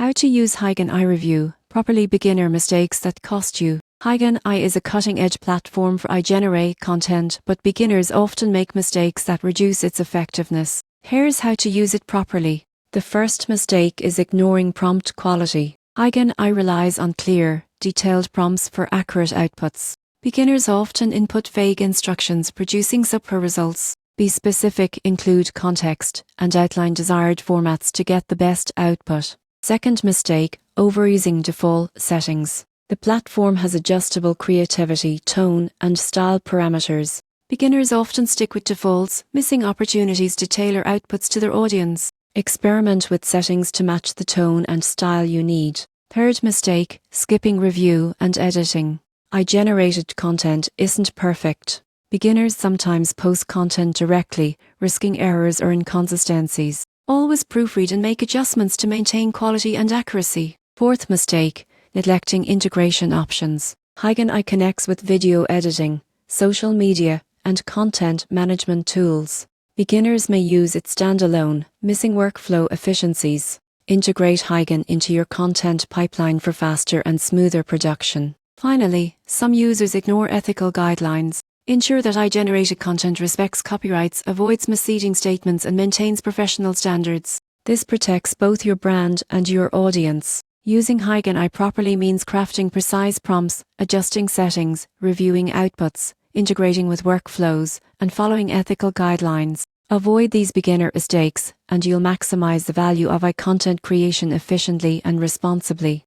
How to use HeyGen review properly. Beginner mistakes that cost you. HeyGen is a cutting-edge platform for iGenerate content, but beginners often make mistakes that reduce its effectiveness. Here's how to use it properly. The first mistake is ignoring prompt quality. HeyGen relies on clear, detailed prompts for accurate outputs. Beginners often input vague instructions, producing subpar results. Be specific, include context, and outline desired formats to get the best output. Second mistake, overusing default settings. The platform has adjustable creativity, tone, and style parameters. Beginners often stick with defaults, missing opportunities to tailor outputs to their audience. Experiment with settings to match the tone and style you need. Third mistake, skipping review and editing. iGenerated content isn't perfect. Beginners sometimes post content directly, risking errors or inconsistencies. Always proofread and make adjustments to maintain quality and accuracy. Fourth mistake, neglecting integration options. HeyGen connects with video editing, social media, and content management tools. Beginners may use it standalone, missing workflow efficiencies. Integrate HeyGen into your content pipeline for faster and smoother production. Finally, some users ignore ethical guidelines. Ensure that iGenerated content respects copyrights, avoids misleading statements, and maintains professional standards. This protects both your brand and your audience. Using HeyGen properly means crafting precise prompts, adjusting settings, reviewing outputs, integrating with workflows, and following ethical guidelines. Avoid these beginner mistakes, and you'll maximize the value of content creation efficiently and responsibly.